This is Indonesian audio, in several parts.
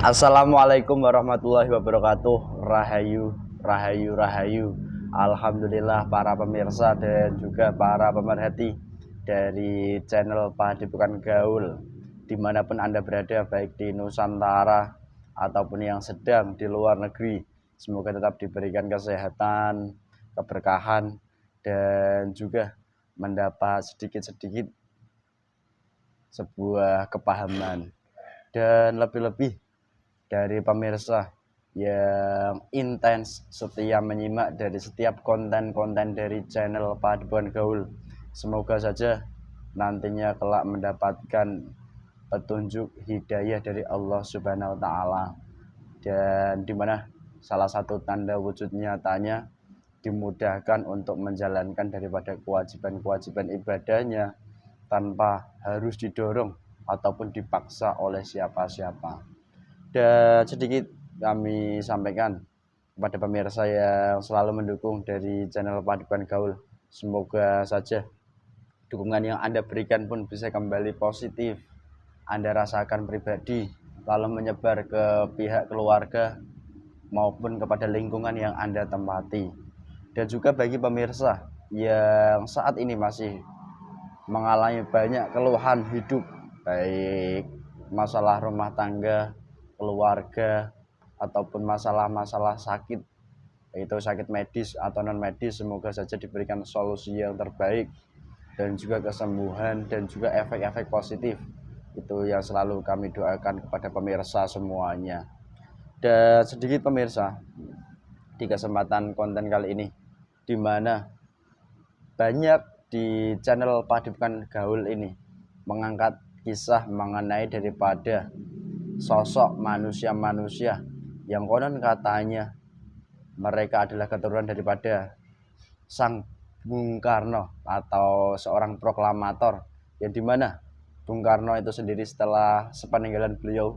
Assalamualaikum warahmatullahi wabarakatuh. Rahayu, rahayu, rahayu. Alhamdulillah para pemirsa dan juga para pemerhati dari channel Padepokan Gaul dimanapun Anda berada, baik di Nusantara ataupun yang sedang di luar negeri. Semoga tetap diberikan kesehatan, keberkahan, dan juga mendapat sedikit-sedikit sebuah kepahaman. Dan lebih-lebih dari pemirsa yang intens setia menyimak dari setiap konten-konten dari channel Padepokan Gaul. Semoga saja nantinya kelak mendapatkan petunjuk hidayah dari Allah Subhanahu wa taala, dan dimana salah satu tanda wujud nyatanya dimudahkan untuk menjalankan daripada kewajiban-kewajiban ibadahnya tanpa harus didorong ataupun dipaksa oleh siapa-siapa. Dan sedikit kami sampaikan kepada pemirsa yang selalu mendukung dari channel Padepokan Gaul. Semoga saja dukungan yang Anda berikan pun bisa kembali positif Anda rasakan pribadi, lalu menyebar ke pihak keluarga maupun kepada lingkungan yang Anda tempati. Dan juga bagi pemirsa yang saat ini masih mengalami banyak keluhan hidup, baik masalah rumah tangga, keluarga, ataupun masalah-masalah sakit, yaitu sakit medis atau non medis, semoga saja diberikan solusi yang terbaik dan juga kesembuhan dan juga efek-efek positif. Itu yang selalu kami doakan kepada pemirsa semuanya. Dan sedikit pemirsa, di kesempatan konten kali ini, di mana banyak di channel Padepokan Gaul ini mengangkat kisah mengenai daripada sosok manusia-manusia yang konon katanya mereka adalah keturunan daripada Sang Bung Karno atau seorang proklamator, yang dimana Bung Karno itu sendiri setelah sepeninggalan beliau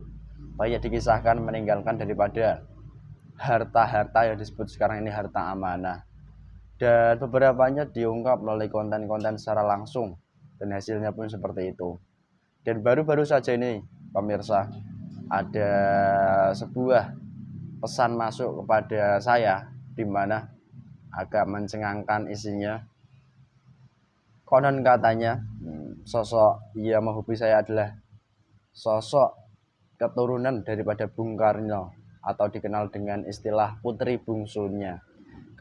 banyak dikisahkan meninggalkan daripada harta-harta yang disebut sekarang ini harta amanah, dan beberapanya diungkap melalui konten-konten secara langsung dan hasilnya pun seperti itu. Dan baru-baru saja ini pemirsa, ada sebuah pesan masuk kepada saya di mana agak mencengangkan isinya. Konon katanya sosok yang menghubungi saya adalah sosok keturunan daripada Bung Karno atau dikenal dengan istilah putri bungsunya.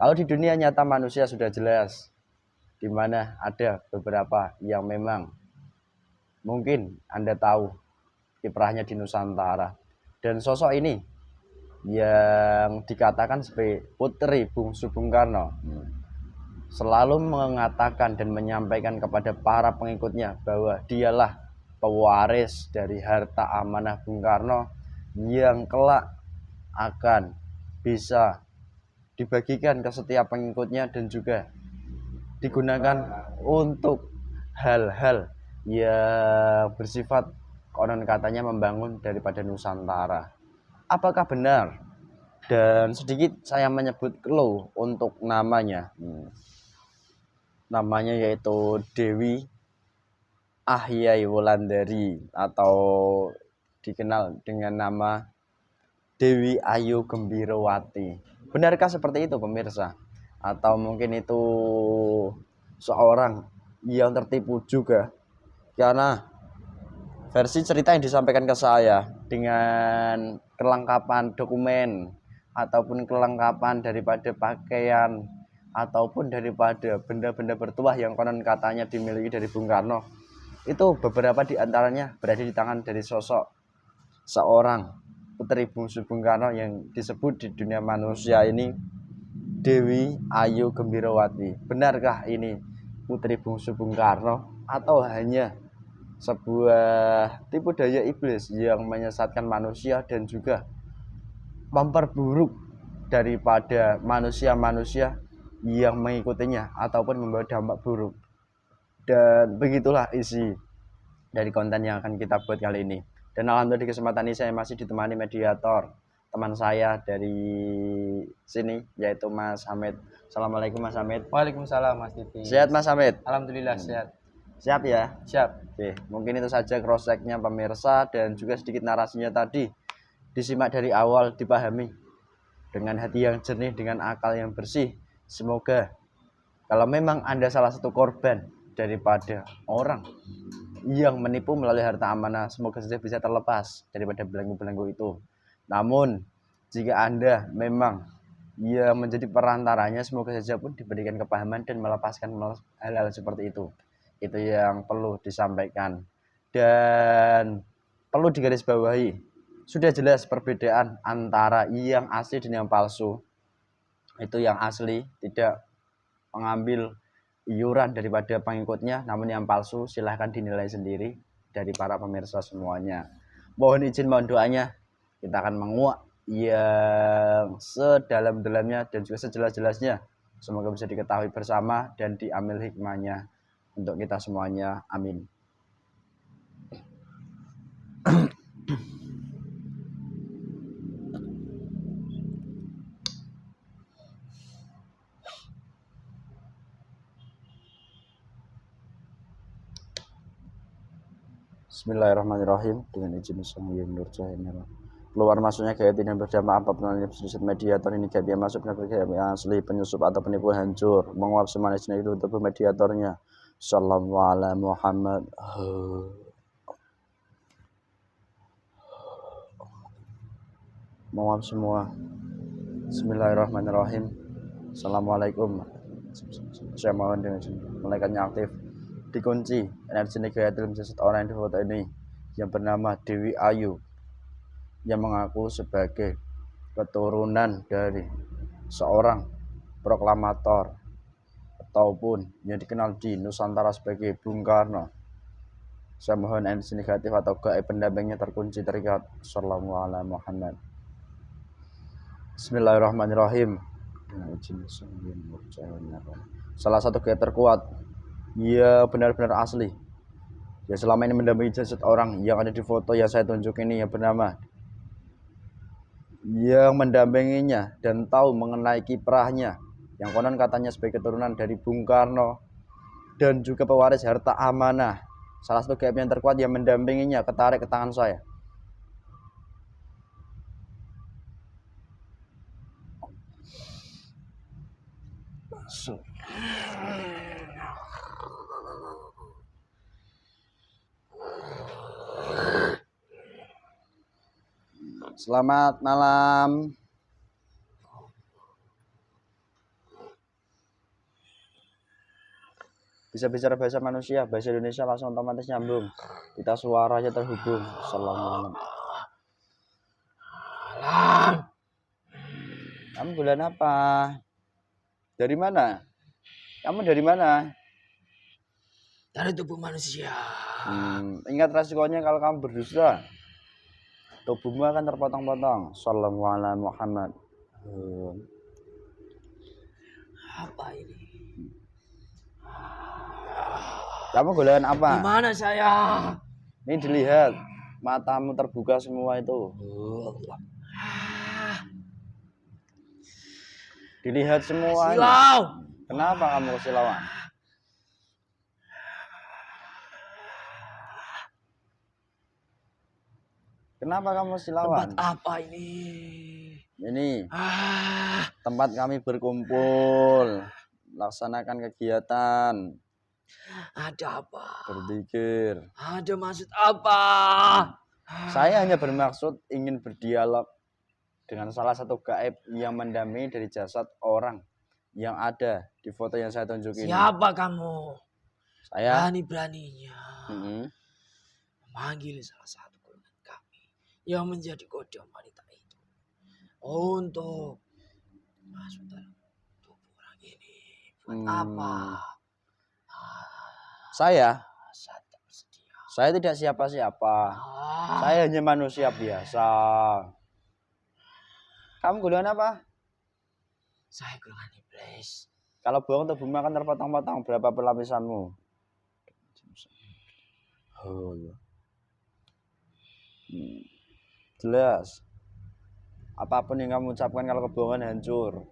Kalau di dunia nyata manusia sudah jelas, di mana ada beberapa yang memang mungkin Anda tahu kiprahnya di Nusantara, dan sosok ini yang dikatakan sebagai putri bungsu Bung Karno selalu mengatakan dan menyampaikan kepada para pengikutnya bahwa dialah pewaris dari harta amanah Bung Karno yang kelak akan bisa dibagikan ke setiap pengikutnya dan juga digunakan untuk hal-hal yang bersifat konon katanya membangun daripada Nusantara. Apakah benar? Dan sedikit saya menyebut clue untuk namanya. Namanya yaitu Dewi Ahyai Wulandari atau dikenal dengan nama Dewi Ayu Gembirowati. Benarkah seperti itu pemirsa? Atau mungkin itu seorang yang tertipu juga? Karena versi cerita yang disampaikan ke saya dengan kelengkapan dokumen ataupun kelengkapan daripada pakaian ataupun daripada benda-benda bertuah yang konon katanya dimiliki dari Bung Karno, itu beberapa diantaranya berada di tangan dari sosok seorang putri bungsu Bung Karno yang disebut di dunia manusia ini Dewi Ayu Gembirowati. Benarkah ini putri bungsu Bung Karno atau hanya sebuah tipu daya iblis yang menyesatkan manusia dan juga memperburuk daripada manusia-manusia yang mengikutinya ataupun membawa dampak buruk? Dan begitulah isi dari konten yang akan kita buat kali ini. Dan alhamdulillah di kesempatan ini saya masih ditemani mediator teman saya dari sini, yaitu Mas Hamid. Assalamualaikum Mas Hamid. Waalaikumsalam Mas Titi. Sehat Mas Hamid? Alhamdulillah sehat. Siap ya? Siap. Oke, mungkin itu saja cross checknya pemirsa dan juga sedikit narasinya tadi, disimak dari awal, dipahami dengan hati yang jernih, dengan akal yang bersih. Semoga kalau memang Anda salah satu korban daripada orang yang menipu melalui harta amanah, semoga saja bisa terlepas daripada belenggu-belenggu itu. Namun jika Anda memang menjadi perantaranya, semoga saja pun diberikan kepahaman dan melepaskan hal-hal seperti itu. Itu yang perlu disampaikan. Dan perlu digarisbawahi, sudah jelas perbedaan antara yang asli dan yang palsu. Itu yang asli tidak mengambil iuran daripada pengikutnya, namun yang palsu silahkan dinilai sendiri dari para pemirsa semuanya. Mohon izin, mohon doanya, kita akan menguak yang sedalam-dalamnya dan juga sejelas-jelasnya. Semoga bisa diketahui bersama dan diambil hikmahnya untuk kita semuanya. Amin. Bismillahirrahmanirrahim. Dengan izin Sang Hyang Nur Cahaya. Keluar masuknya gaya tidak berdampak apapun yang sedikit mediator ini gaya masuk benar gaya asli, penyusup atau penipu hancur, menguap semanisnya itu untuk mediatornya. Sallallahu alaihi Muhammad. Menguap semua. Bismillahirrahmanirrahim. Assalamualaikum. Saya mohon dengan malaikatnya aktif, dikunci energi negatif dalam jasad orang yang di foto ini yang bernama Dewi Ayu, yang mengaku sebagai keturunan dari seorang proklamator ataupun yang dikenal di Nusantara sebagai Bung Karno. Saya mohon energi negatif atau gaib pendampingnya terkunci, terikat. Sallallahu alaihi Muhammad. Bismillahirrahmanirrahim. Salah satu gaib terkuat, ia benar-benar asli, ya selama ini mendampingi jasad orang yang ada di foto yang saya tunjuk ini, yang bernama, yang mendampinginya dan tahu mengenai kiprahnya, yang konon katanya sebagai keturunan dari Bung Karno dan juga pewaris harta amanah. Salah satu gaib yang terkuat yang mendampinginya ketarik ke tangan saya. Selamat malam. Bisa bicara bahasa manusia, bahasa Indonesia langsung otomatis nyambung. Kita suaranya terhubung. Assalamualaikum. Kamu bulan apa? Dari mana? Kamu dari mana? Dari tubuh manusia. Ingat resikonya kalau kamu berdusta. Tubuhmu akan terpotong-potong. Sallallahu alaihi Muhammad. Apa ini? Kamu golongan apa? Di mana saya? Ini dilihat, matamu terbuka semua itu. Dilihat semuanya. Silau. Kenapa kamu kesilauan? Kenapa kamu silauan? Tempat apa ini? Ini tempat kami berkumpul, laksanakan kegiatan. Ada apa? Berzikir. Ada maksud apa? Saya hanya bermaksud ingin berdialog dengan salah satu gaib yang mendampingi dari jasad orang yang ada di foto yang saya tunjukin. Siapa kamu? Saya Berani-beraninya memanggil salah satu golongan kami yang menjadi kode wanita itu untuk masuk dalam tubuh orang ini. Buat apa? Saya tak bersedia. Saya tidak siapa-siapa. Saya hanya manusia biasa. Kamu golongan apa? Saya golongan iblis. Kalau bohong tubuhmu akan terpotong-potong. Berapa pelapisanmu? Jelas. Apapun yang kamu ucapkan kalau kebohongan hancur.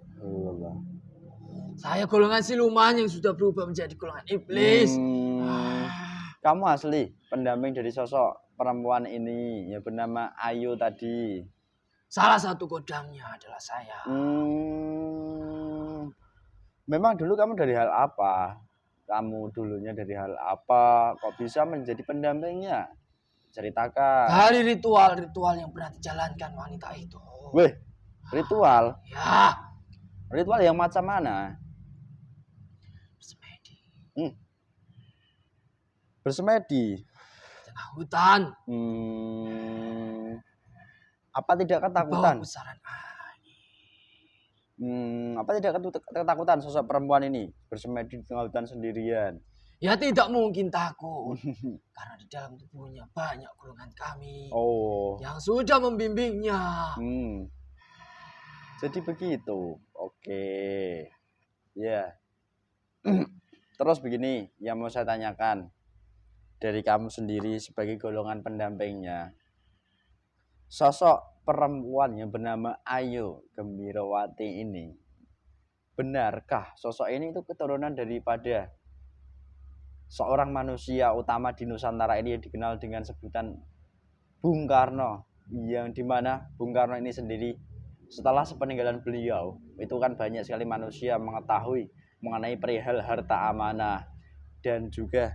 Saya golongan siluman yang sudah berubah menjadi golongan iblis. Kamu asli pendamping dari sosok perempuan ini yang bernama Ayu tadi. Salah satu kodamnya adalah saya. Memang dulu kamu dari hal apa? Kamu dulunya dari hal apa? Kok bisa menjadi pendampingnya? Ceritakan. Dari ritual-ritual yang pernah dijalankan wanita itu. Weh, ritual? Ya, Ritual yang macam mana? bersemedi Bersemedi. di tengah hutan. Apa tidak Di bawah ketakutan? pusaran angin. Apa tidak ketakutan sosok perempuan ini bersemedi di tengah hutan sendirian? Ya tidak mungkin takut. Karena di dalam tubuhnya banyak golongan kami. Oh, Yang sudah membimbingnya. jadi begitu. Oke, ya. Terus begini, yang mau saya tanyakan dari kamu sendiri sebagai golongan pendampingnya, sosok perempuan yang bernama Ayu Gembirawati ini, benarkah sosok ini itu keturunan daripada seorang manusia utama di Nusantara ini yang dikenal dengan sebutan Bung Karno, yang dimana Bung Karno ini sendiri setelah sepeninggalan beliau itu kan banyak sekali manusia mengetahui mengenai perihal harta amanah, dan juga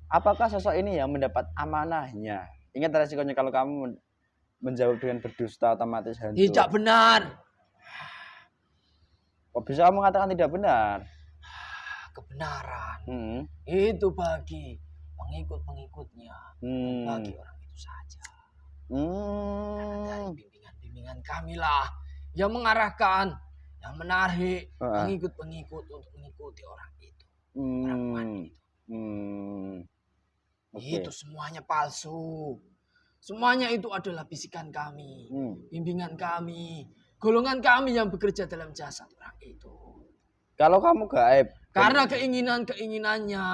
apakah sosok ini yang mendapat amanahnya. Ingat resikonya kalau kamu menjawab dengan berdusta otomatis hancur. Tidak benar. Kok bisa kamu mengatakan tidak benar? Kebenaran itu bagi pengikut-pengikutnya, bagi orang itu saja. Karena dari bimbingan-bimbingan kami lah yang mengarahkan, yang menarik pengikut-pengikut untuk mengikuti orang itu, perempuan itu. Itu semuanya palsu. Semuanya itu adalah bisikan kami, bimbingan kami, golongan kami yang bekerja dalam jasad orang itu. Kalau kamu gaib, karena keinginannya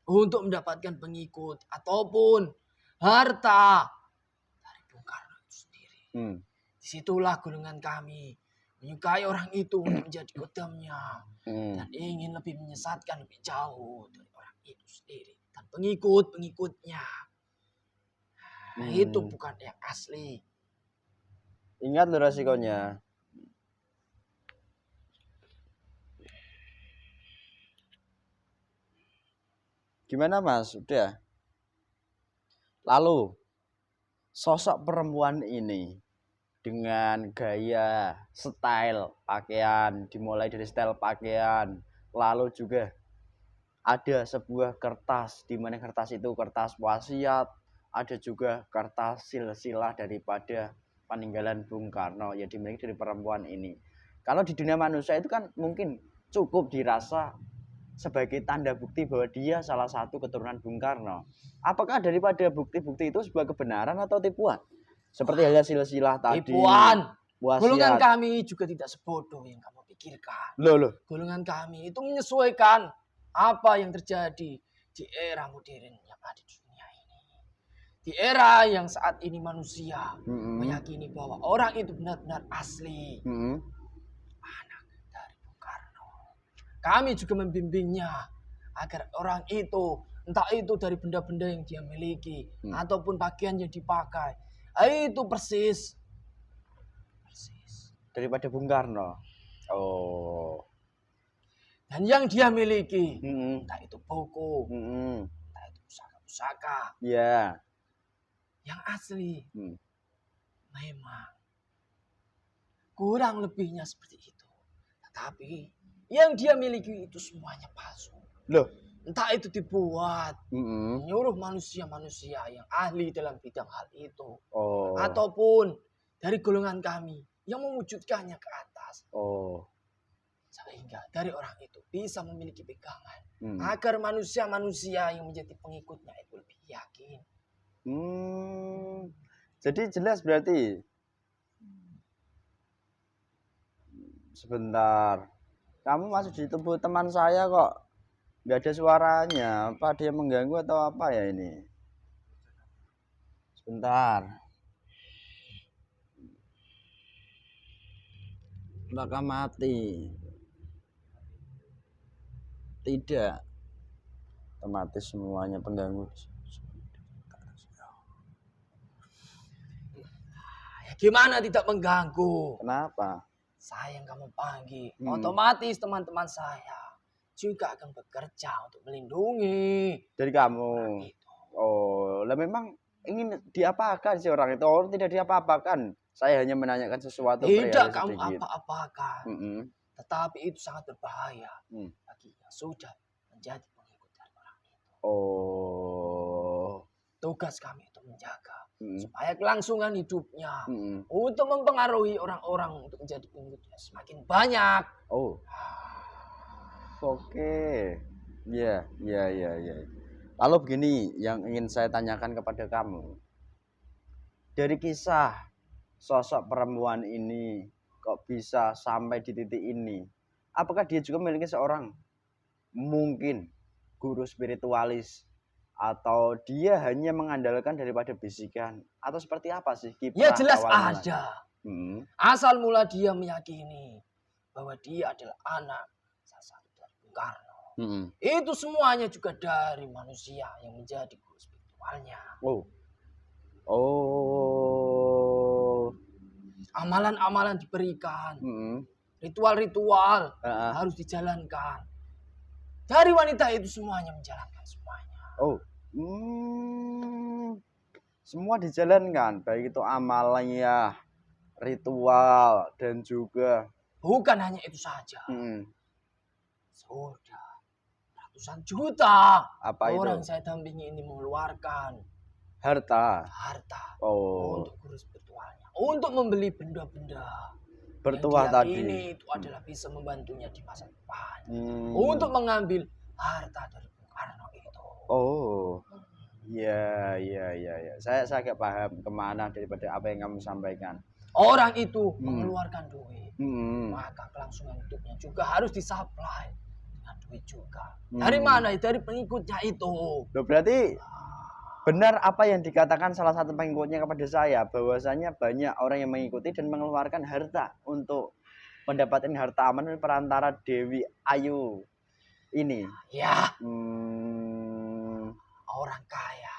untuk mendapatkan pengikut ataupun harta dari Bung Karno itu sendiri. Disitulah golongan kami menyukai orang itu untuk menjadi kodamnya dan ingin lebih menyesatkan lebih jauh dari orang itu sendiri dan pengikutnya. Itu bukan yang asli. Ingat loh resikonya. Gimana Mas? Udah. Lalu sosok perempuan ini dengan gaya, style pakaian, dimulai dari style pakaian, lalu juga ada sebuah kertas, di mana kertas itu kertas wasiat, ada juga kertas silsilah daripada peninggalan Bung Karno yang dimiliki dari perempuan ini. Kalau di dunia manusia itu kan mungkin cukup dirasa sebagai tanda bukti bahwa dia salah satu keturunan Bung Karno. Apakah daripada bukti-bukti itu sebuah kebenaran atau tipuan? Seperti halnya silsilah tadi. Tipuan. Wasiat. Golongan kami juga tidak sebodoh yang kamu pikirkan. Loh. Golongan kami itu menyesuaikan apa yang terjadi di era modern yang ada di dunia ini. Di era yang saat ini manusia meyakini bahwa orang itu benar-benar asli. Anak dari Bung Karno. Kami juga membimbingnya agar orang itu, entah itu dari benda-benda yang dia miliki ataupun pakaian yang dipakai, itu persis daripada Bung Karno. Oh. Dan yang dia miliki, entah itu buku, entah itu pusaka-pusaka. Iya. Yang asli memang kurang lebihnya seperti itu. Tetapi yang dia miliki itu semuanya palsu. Loh. Entah itu dibuat menyuruh manusia-manusia yang ahli dalam bidang hal itu. Oh. Ataupun dari golongan kami yang mewujudkannya ke atas. Oh. Sehingga dari orang itu bisa memiliki pegangan. Agar manusia-manusia yang menjadi pengikutnya itu lebih yakin. Jadi jelas berarti. Sebentar. Kamu masuk di tubuh teman saya kok. Nggak ada suaranya. Apa ada yang mengganggu atau apa ya ini? Sebentar. Apakah mati? Tidak. Otomatis semuanya pengganggu. Gimana tidak mengganggu? Kenapa? Saya yang kamu panggil, Hmm. otomatis teman-teman saya juga akan bekerja untuk melindungi Dari kamu. orang itu. Oh, lah memang ingin diapakan sih orang itu? Orang tidak diapa-apakan. Saya hanya menanyakan sesuatu Tidak perihal kamu sedikit. apa-apakan, Mm-mm. tetapi itu sangat berbahaya bagi yang sudah menjadi pengikut dari orang itu. Oh. Tugas kami itu menjaga Mm. supaya kelangsungan hidupnya Mm-mm. untuk mempengaruhi orang-orang untuk menjadi pengikutnya semakin banyak. Oh. Oke. Ya, ya, ya, ya. Lalu begini yang ingin saya tanyakan kepada kamu. Dari kisah sosok perempuan ini kok bisa sampai di titik ini? Apakah dia juga memiliki seorang mungkin guru spiritualis atau dia hanya mengandalkan daripada bisikan atau seperti apa sih Ya kiprah jelas awal mula? ada. Hmm. Asal mula dia meyakini bahwa dia adalah anak salah satu dari Bung Karno. Hmm. Itu semuanya juga dari manusia yang menjadi guru spiritualnya. Oh. Oh. Amalan-amalan diberikan, Hmm. ritual-ritual Ah. harus dijalankan. Dari wanita itu semuanya menjalankan semuanya. Oh. Semua dijalankan, baik itu amalannya, ritual dan juga Bukan hanya itu saja. hmm, Sudah ratusan juta apa orang itu? saya dampingi ini mengeluarkan Harta. untuk guru spiritualnya, untuk membeli benda-benda Bertuah yang tadi. diyakini itu adalah bisa membantunya di masa depan, Hmm. untuk mengambil harta dari Bung Karno itu. Oh. Ya, ya, ya, ya. Saya agak paham kemana daripada apa yang kamu sampaikan. Orang itu mengeluarkan duit, maka kelangsungan hidupnya juga harus disuplai dengan duit juga. Dari mana? Dari pengikutnya itu. Loh, berarti benar apa yang dikatakan salah satu pengikutnya kepada saya, bahwasanya banyak orang yang mengikuti dan mengeluarkan harta untuk mendapatkan harta aman dari perantara Dewi Ayu ini. Ya, orang kaya,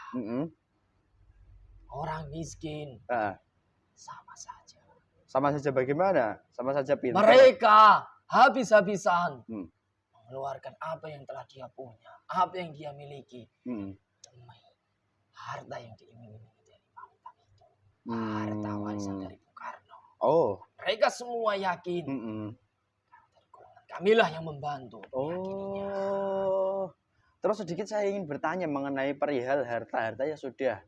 orang miskin, sama saja. Sama saja bagaimana? Sama saja pintar. Mereka habis-habisan mengeluarkan apa yang telah dia punya, apa yang dia miliki, demi harta yang diiming-imingi dari wanita itu. Harta warisan dari Bung Karno. Oh. Mereka semua yakin dari golongan kamilah yang membantu meyakininya. Oh. Terus sedikit saya ingin bertanya mengenai perihal harta-harta yang sudah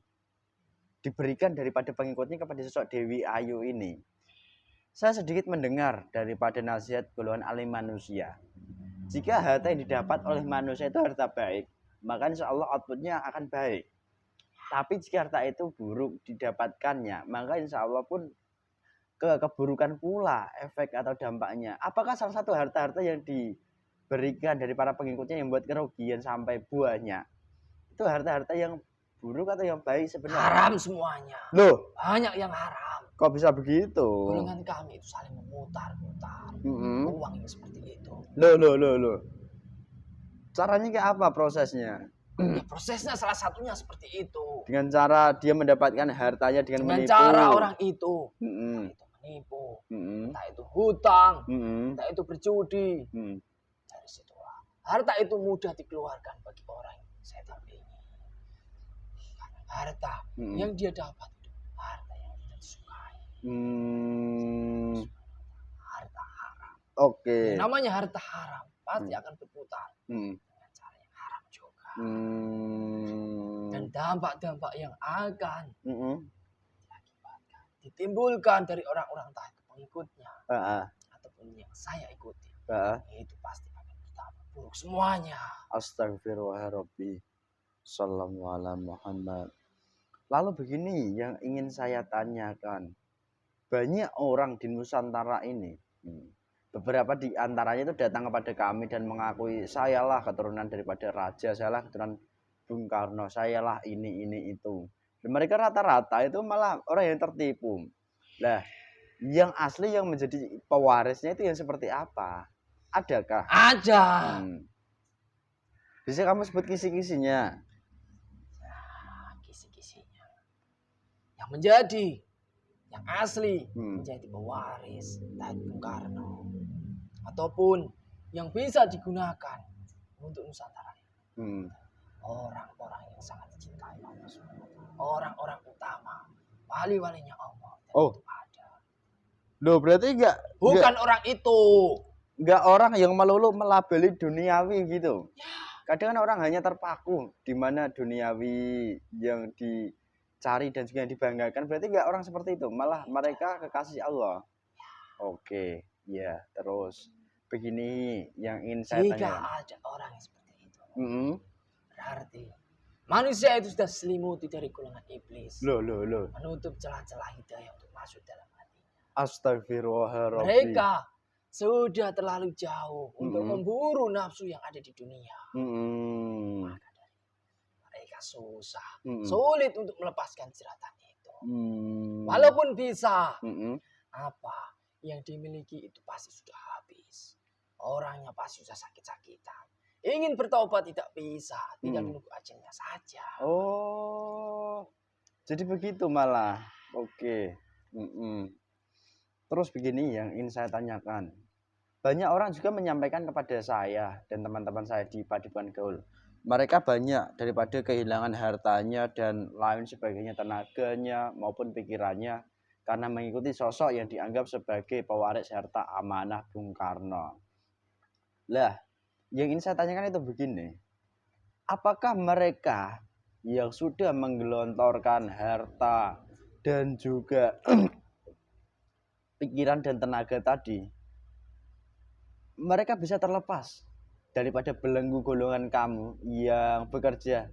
diberikan daripada pengikutnya kepada sosok Dewi Ayu ini. Saya sedikit mendengar daripada nasihat golongan alim manusia. Jika harta yang didapat oleh manusia itu harta baik, maka insya Allah outputnya akan baik. Tapi jika harta itu buruk didapatkannya, maka insya Allah pun keburukan pula efek atau dampaknya. Apakah salah satu harta-harta yang diberikan dari para pengikutnya yang membuat kerugian sampai buahnya, itu harta-harta yang buruk atau yang baik sebenarnya? Haram semuanya. Loh, banyak yang haram. Kok bisa begitu? Golongan kami itu saling memutar-mutar uang yang seperti itu. Loh. Caranya kayak apa prosesnya? Ya, prosesnya salah satunya seperti itu. Dengan cara dia mendapatkan hartanya dengan menipu. Cara orang itu, entah itu menipu, entah itu hutang, entah itu berjudi. Dari situlah harta itu mudah dikeluarkan bagi orang yang saya dampingi. Karena harta yang dia dapat itu harta yang tidak disukai. Harta haram. Oke. Namanya harta haram pasti akan berputar dengan cara yang haram juga. Dan dampak-dampak yang akan diakibatkan, ditimbulkan dari orang-orang entah itu pengikutnya ataupun yang saya ikuti, itu pasti akan berdampak buruk semuanya. Astagfirullahaladzim. Sallallahu alaihi Muhammad. Lalu begini yang ingin saya tanyakan. Banyak orang di Nusantara ini, beberapa di antaranya itu datang kepada kami dan mengakui sayalah keturunan daripada raja, sayalah keturunan Bung Karno, sayalah ini itu. Dan mereka rata-rata itu malah orang yang tertipu. Nah, yang asli yang menjadi pewarisnya itu yang seperti apa? Adakah? Ada. Bisa kamu sebut kisi-kisinya? Kisi-kisinya yang menjadi yang asli Hmm. menjadi pewaris dari Bung Karno, ataupun yang bisa digunakan untuk Nusantara. Hmm. Orang-orang yang sangat dicintai Allah SWT, orang-orang utama, wali-walinya Allah. Dan Oh. itu ada. Loh, berarti Bukan orang itu. nggak orang yang melulu melabeli duniawi gitu. Kadang kan orang hanya terpaku di mana duniawi yang dicari dan juga yang dibanggakan. Berarti nggak orang seperti itu, malah mereka kekasih Allah. Oke, ya terus begini yang ingin saya Jika tanyakan. ada orang yang seperti itu, Mm-mm. berarti manusia itu sudah selimuti dari golongan iblis, Loh. menutup celah-celah hidayah untuk masuk dalam hatinya. Astagfirullahaladzim. Mereka sudah terlalu jauh untuk Mm-mm. memburu nafsu yang ada di dunia. Mm-mm. Maka dari mereka susah, Mm-mm. sulit untuk melepaskan jeratan itu. Mm. Walaupun bisa, Mm-mm. apa yang dimiliki itu pasti sudah habis. Orangnya pasti sudah sakit-sakitan. Ingin bertobat tidak bisa, tinggal menunggu ajalnya saja. Oh, jadi begitu malah. Oke. Mm-mm. Terus begini yang ingin saya tanyakan. Banyak orang juga menyampaikan kepada saya dan teman-teman saya di Paduan Gaul. Mereka banyak daripada kehilangan hartanya dan lain sebagainya, tenaganya maupun pikirannya, karena mengikuti sosok yang dianggap sebagai pewaris harta amanah Bung Karno. Lah, yang ingin saya tanyakan itu begini. Apakah mereka yang sudah menggelontorkan harta dan juga pikiran dan tenaga tadi, mereka bisa terlepas daripada belenggu golongan kamu yang bekerja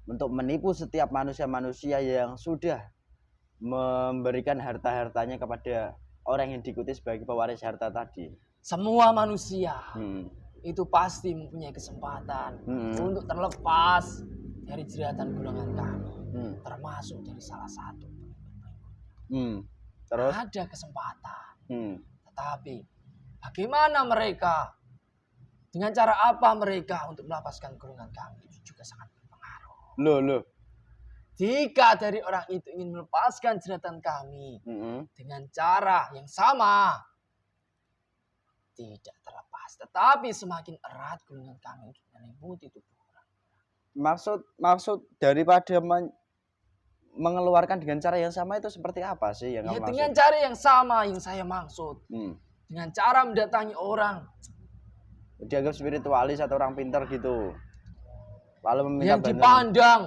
untuk menipu setiap manusia-manusia yang sudah memberikan harta-hartanya kepada orang yang diikuti sebagai pewaris harta tadi? Semua manusia itu pasti mempunyai kesempatan untuk terlepas dari jeratan golongan kami, termasuk dari salah satu pengikut-pengikutnya. Terus ada kesempatan, tetapi bagaimana mereka, dengan cara apa mereka untuk melepaskan golongan kami, itu juga sangat berpengaruh. Loh. Jika dari orang itu ingin melepaskan jeratan kami dengan cara yang sama, tidak terlepas, tetapi semakin erat golongan kami untuk menyelimuti tubuh orang. Maksud daripada mengeluarkan dengan cara yang sama itu seperti apa sih yang kamu maksud? Dengan cara yang sama yang saya maksud. Dengan cara mendatangi orang. Dianggap spiritualis atau orang pintar gitu. Lalu meminta yang dipandang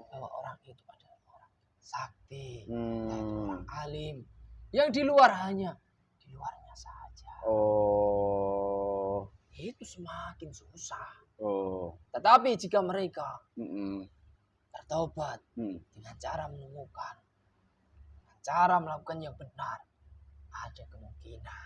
bahwa orang itu adalah orang sakti, orang alim. Yang di luar hanya di luarnya saja. Oh. Itu semakin susah. Oh. Tetapi jika mereka bertobat dengan cara menemukan, dengan cara melakukan yang benar, ada kemungkinan.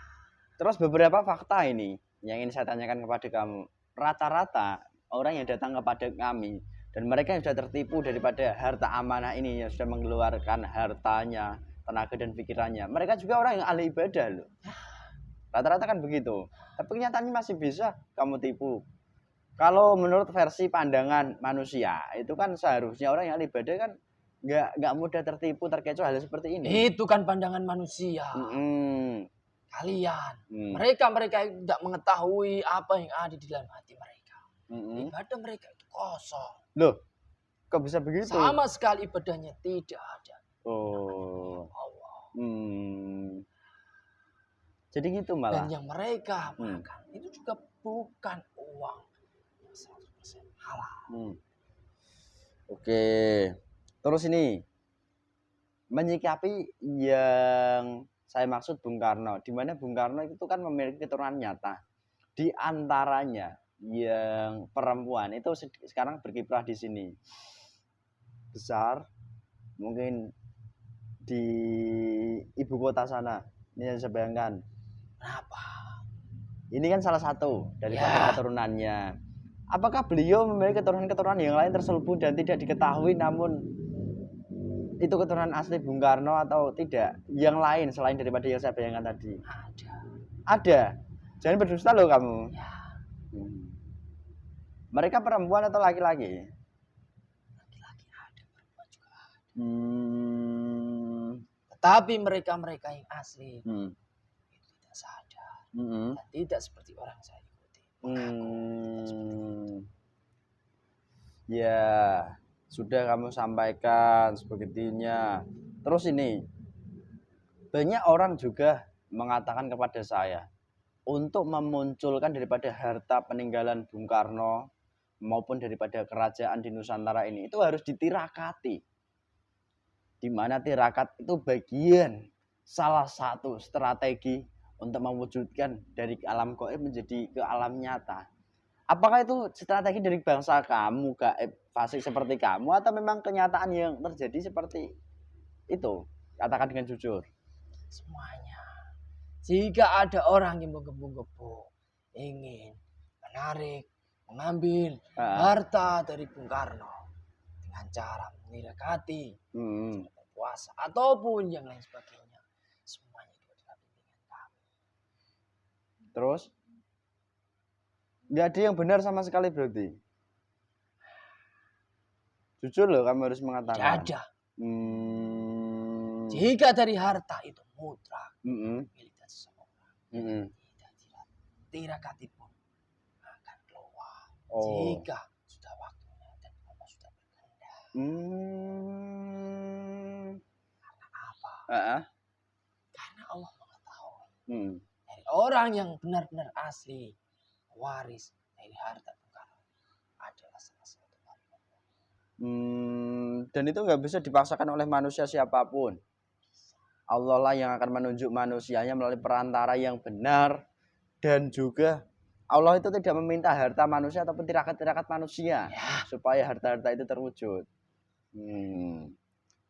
Terus beberapa fakta ini yang ingin saya tanyakan kepada kamu. Rata-rata orang yang datang kepada kami dan mereka yang sudah tertipu daripada harta amanah ini, yang sudah mengeluarkan hartanya, tenaga dan pikirannya, mereka juga orang yang ahli ibadah loh. Rata-rata kan begitu. Tapi kenyataannya masih bisa kamu tipu. Kalau menurut versi pandangan manusia, itu kan seharusnya orang yang ahli ibadah kan nggak mudah tertipu terkecoh hal seperti ini. Itu kan pandangan manusia. Kalian, mereka yang tidak mengetahui apa yang ada di dalam hati mereka. Ibadah mereka itu kosong. Loh, kok bisa begitu? Sama sekali ibadahnya tidak ada. Oh. Allah. Jadi gitu malah. Dan yang mereka makan itu juga bukan uang yang 100% halal. Oke. Terus ini menyikapi yang saya maksud Bung Karno, di mana Bung Karno itu kan memiliki keturunan nyata. Di antaranya yang perempuan itu sekarang berkiprah di sini. Besar, mungkin di ibu kota sana. Ini yang saya bayangkan. Kenapa? Ini kan salah satu dari keturunannya. Apakah beliau memiliki keturunan-keturunan yang lain terselubung dan tidak diketahui, namun itu keturunan asli Bung Karno atau tidak? Yang lain selain daripada yang saya bayangkan tadi? Ada. Jangan berdusta loh kamu. Ya. Mereka perempuan atau laki-laki? Laki-laki ada, perempuan juga ada. Tetapi mereka-mereka yang asli Hmm. itu tidak sadar Hmm. dan tidak seperti orang saya ikuti. Mengaku tidak seperti itu. Ya, sudah kamu sampaikan sebegitunya. Terus ini, banyak orang juga mengatakan kepada saya untuk memunculkan daripada harta peninggalan Bung Karno maupun daripada kerajaan di Nusantara ini itu harus ditirakati. Di mana tirakat itu bagian salah satu strategi untuk mewujudkan dari alam gaib menjadi ke alam nyata. Apakah itu strategi dari bangsa kamu, gaib fasik seperti kamu, atau memang kenyataan yang terjadi seperti itu? Katakan dengan jujur. Semuanya. Jika ada orang yang menggebu-gebu ingin menarik, mengambil harta dari Bung Karno dengan cara menirakati, berpuasa ataupun yang lain sebagainya, semuanya itu adalah bimbingan kami. Terus nggak ada yang benar sama sekali berarti. Jujur loh, kamu harus mengatakan. Tidak ada. Jika dari harta itu mutlak milik seseorang, tidak tirakati pun akan keluar. Jika sudah waktunya dan Allah sudah berkehendak. Karena apa? Karena Allah mengetahui dari orang yang benar-benar asli waris dari harta Bung Karno adalah salah satu wali Allah. Dan itu nggak bisa dipaksakan oleh manusia siapapun. Allah lah yang akan menunjuk manusianya melalui perantara yang benar, dan juga Allah itu tidak meminta harta manusia ataupun tirakat-tirakat manusia supaya harta-harta itu terwujud.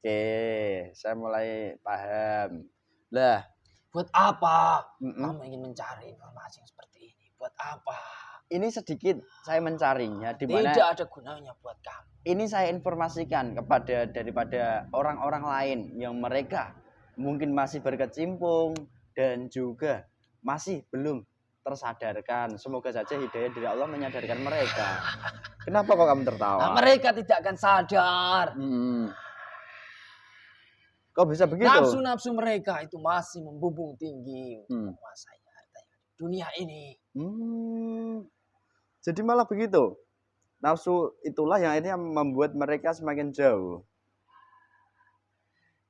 Oke, saya mulai paham. Lah, buat apa kamu ingin mencari informasi yang seperti ini? Buat apa? Ini sedikit saya mencarinya di mana tidak ada gunanya buat kamu. Ini saya informasikan kepada daripada orang-orang lain yang mereka mungkin masih berkecimpung dan juga masih belum tersadarkan. Semoga saja hidayah dari Allah menyadarkan mereka. Kenapa kok kamu tertawa? Nah, mereka tidak akan sadar. Kok bisa begitu? Nafsu-nafsu mereka itu masih membumbung tinggi untuk menguasai harta dunia ini. Jadi malah begitu. Nafsu itulah yang akhirnya membuat mereka semakin jauh.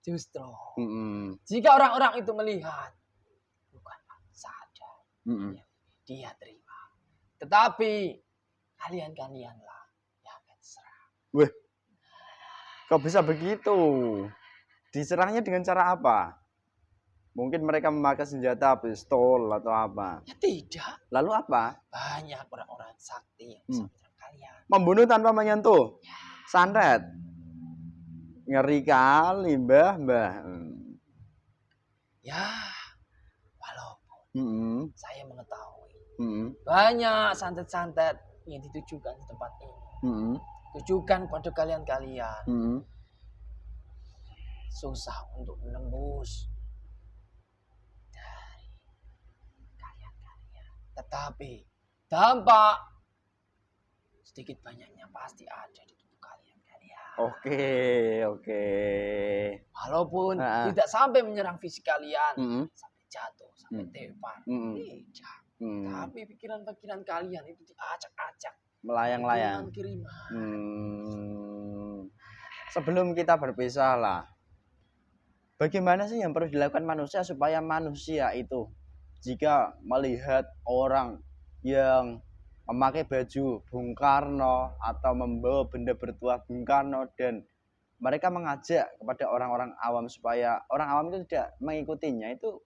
Justru jika orang-orang itu melihat bukanlah sadar, dia terima. Tetapi kalian-kalianlah yang akan serang. Weh, kok bisa begitu? Diserangnya dengan cara apa? Mungkin mereka memakai senjata pistol atau apa? Ya tidak. Lalu apa? Banyak orang-orang sakti yang bisa menyerang kalian. Membunuh tanpa menyentuh. Santet. Ngeri kali, Mbah. Ya, walaupun saya mengetahui banyak santet-santet yang ditujukan di tempat ini. Tujukan pada kalian-kalian. Susah untuk menembus dari kalian-kalian. Tetapi dampak sedikit banyaknya pasti ada di tubuh kalian. Oke. Walaupun tidak sampai menyerang fisik kalian, sampai jatuh, sampai tepar, tidak. Tapi pikiran-pikiran kalian itu diacak-acak, melayang-layang. Kiriman. Sebelum kita berpisah lah, bagaimana sih yang perlu dilakukan manusia supaya manusia itu jika melihat orang yang memakai baju Bung Karno atau membawa benda bertuah Bung Karno dan mereka mengajak kepada orang-orang awam supaya orang awam itu tidak mengikutinya, itu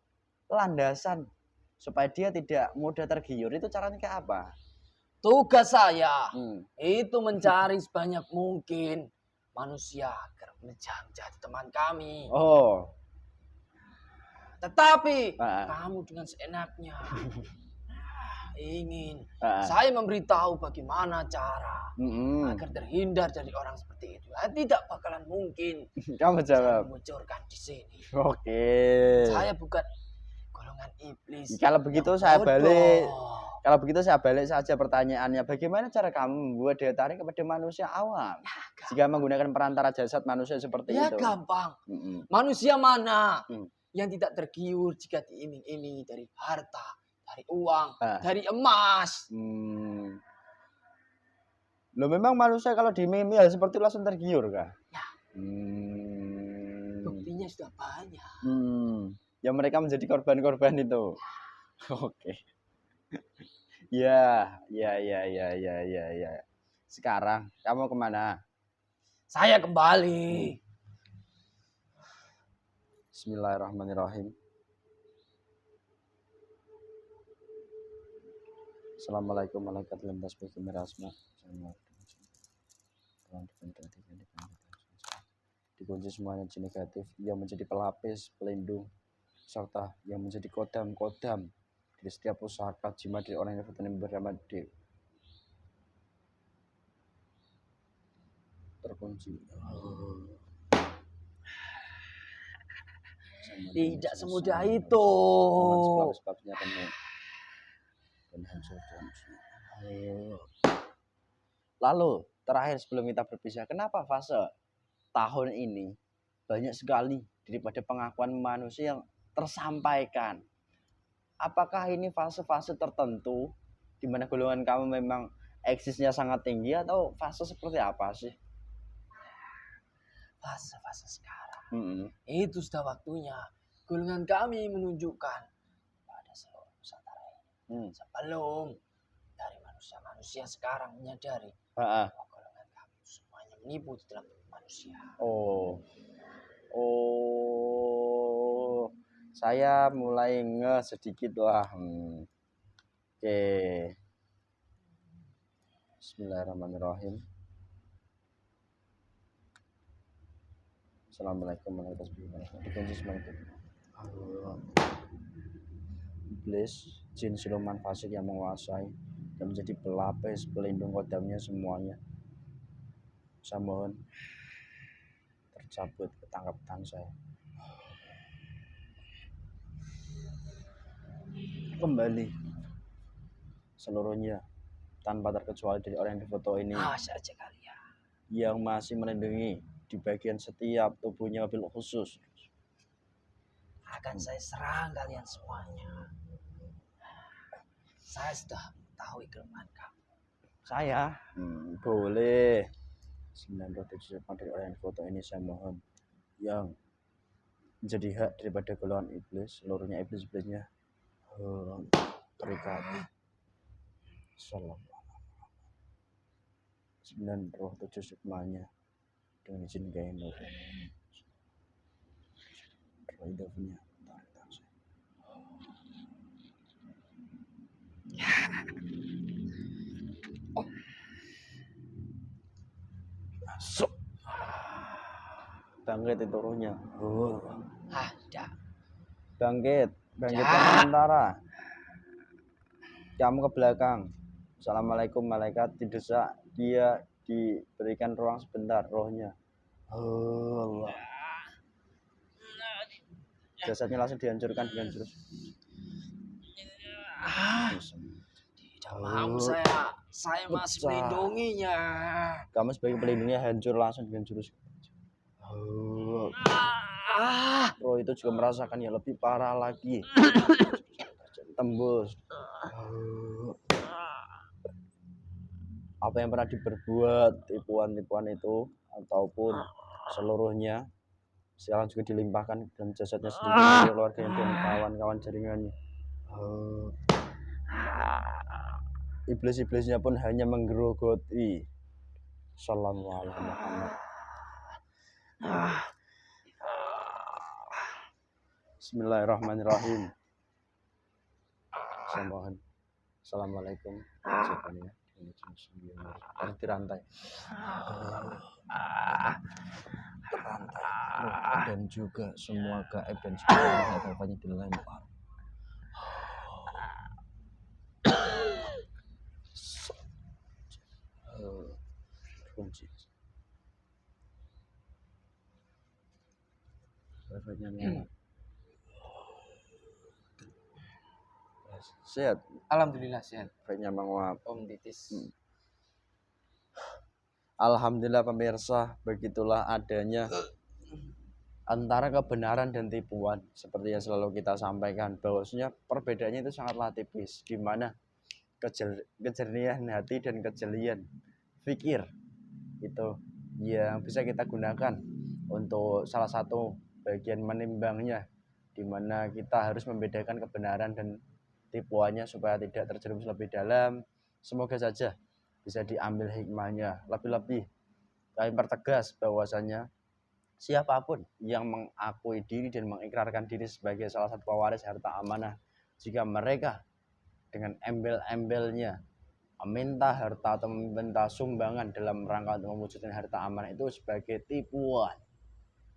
landasan supaya dia tidak mudah tergiur, itu caranya kayak apa? Tugas saya itu mencari sebanyak mungkin manusia agar menjadi teman kami. Tetapi kamu dengan seenaknya ingin saya memberitahu bagaimana cara agar terhindar dari orang seperti itu. Tidak bakalan mungkin. Kamu jawab. Saya mengucurkan di sini. Oke. Saya bukan golongan iblis. Kalau begitu saya balik. Kalau begitu saya balik saja pertanyaannya. Bagaimana cara kamu membuat daya tarik kepada manusia awam? Jika menggunakan perantara jasad manusia seperti Ya itu. gampang. Mm-mm. Manusia mana Hmm. yang tidak tergiur jika diiming-imingi dari harta, dari uang, Ah. dari emas? Loh memang manusia kalau dimimpi hal seperti itu langsung tergiur kah? Ya, buktinya sudah banyak. Ya mereka menjadi korban-korban itu. Oke. Ya. Sekarang kamu kemana? Saya kembali. Bismillahirrahmanirrahim. Assalamualaikum warahmatullahi wabarakatuh. Dikunci semuanya energi negatif yang menjadi pelapis, pelindung, serta yang menjadi kodam-kodam di setiap pusaka jimat dari orang yang bernama di terkunci. Tidak semudah itu. Sebab-sebabnya penuh dan hancur. Lalu terakhir sebelum kita berpisah, kenapa fase tahun ini banyak sekali daripada pengakuan manusia yang tersampaikan? Apakah ini fase-fase tertentu di mana golongan kamu memang eksisnya sangat tinggi atau fase seperti apa sih? Fase-fase sekarang. Itu sudah waktunya golongan kami menunjukkan pada seluruh Nusantara ini. Sebelum dari manusia-manusia sekarang menyadari bahwa golongan kami semuanya menipu di dalam manusia. Saya mulai sedikit lah. Oke. Bismillahirrahmanirrahim. Assalamualaikum warahmatullahi wabarakatuh. Dikunci semuanya. Iblis, jin siluman fasik yang menguasai dan menjadi pelapis, pelindung kodamnya semuanya. Saya mohon tercabut ketangkap tangan saya. Kembali seluruhnya tanpa terkecuali dari orang yang difoto ini saja kalian yang masih melindungi di bagian setiap tubuhnya mobil khusus akan saya serang kalian semuanya. Saya sudah mengetahui kelemahan kamu. Saya boleh 97 dari orang yang foto ini saya mohon yang menjadi hak daripada golongan iblis seluruhnya iblis-iblisnya terikat. Salam 9 roh 7 sukmanya dengan izin gain roh hidupnya masuk bangkit itu rohnya bangkit sementara kamu ke belakang. Assalamualaikum malaikat didesak, dia diberikan ruang sebentar rohnya. Allah. Jasadnya langsung dihancurkan dengan jurus. Tidak mau saya masih melindunginya. Kamu sebagai pelindungnya hancur langsung dengan jurus. Roh itu juga merasakan yang lebih parah lagi. Tembus. Apa yang pernah diperbuat tipuan-tipuan itu ataupun seluruhnya sekarang juga dilimpahkan dan jasadnya sendiri dari keluarganya dan kawan-kawan jaringannya. Iblis-iblisnya pun hanya menggerogoti. Sallallahu alaihi Muhammad. Bismillahirrahmanirrahim. Saya mohon. Assalamualaikum. Harus dirantai. Dan juga semua gaib dan sebagainya dilempar. Kunci. Wifi-nya nyala. sehat. Alhamdulillah sehat. Baiknya Bang Wahab. Om Titis. Alhamdulillah pemirsa, begitulah adanya antara kebenaran dan tipuan. Seperti yang selalu kita sampaikan, bahwasanya perbedaannya itu sangatlah tipis, di mana kejernihan hati dan kejelian fikir itu yang bisa kita gunakan untuk salah satu bagian menimbangnya, di mana kita harus membedakan kebenaran dan tipuannya supaya tidak terjerumus lebih dalam. Semoga saja bisa diambil hikmahnya. Lebih-lebih kami pertegas bahwasanya siapapun yang mengakui diri dan mengikrarkan diri sebagai salah satu pewaris harta amanah, jika mereka dengan embel-embelnya meminta harta atau meminta sumbangan dalam rangka untuk mewujudkan harta amanah itu sebagai tipuan,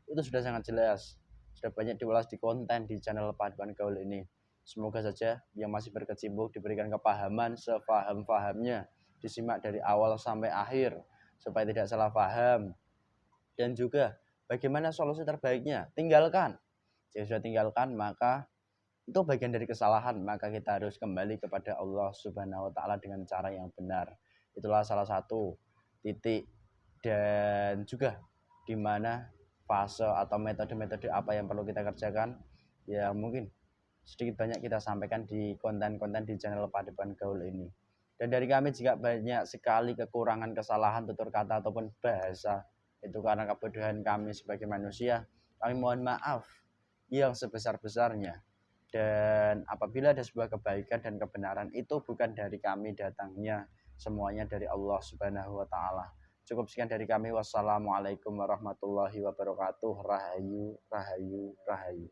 itu sudah sangat jelas, sudah banyak diulas di konten di channel Paduan Gaul ini. Semoga saja yang masih berkecimpung diberikan kepahaman sefaham-fahamnya, disimak dari awal sampai akhir supaya tidak salah paham, dan juga bagaimana solusi terbaiknya. Tinggalkan, jika sudah tinggalkan maka itu bagian dari kesalahan, maka kita harus kembali kepada Allah Subhanahu wa taala dengan cara yang benar. Itulah salah satu titik dan juga di mana fase atau metode-metode apa yang perlu kita kerjakan, ya mungkin sedikit banyak kita sampaikan di konten-konten di channel Paduan Gaul ini. Dan dari kami jika banyak sekali kekurangan, kesalahan tutur kata ataupun bahasa, itu karena kebodohan kami sebagai manusia, kami mohon maaf yang sebesar-besarnya. Dan apabila ada sebuah kebaikan dan kebenaran, itu bukan dari kami datangnya, semuanya dari Allah Subhanahu wa taala. Cukup sekian dari kami. Wassalamualaikum warahmatullahi wabarakatuh. Rahayu, rahayu, rahayu.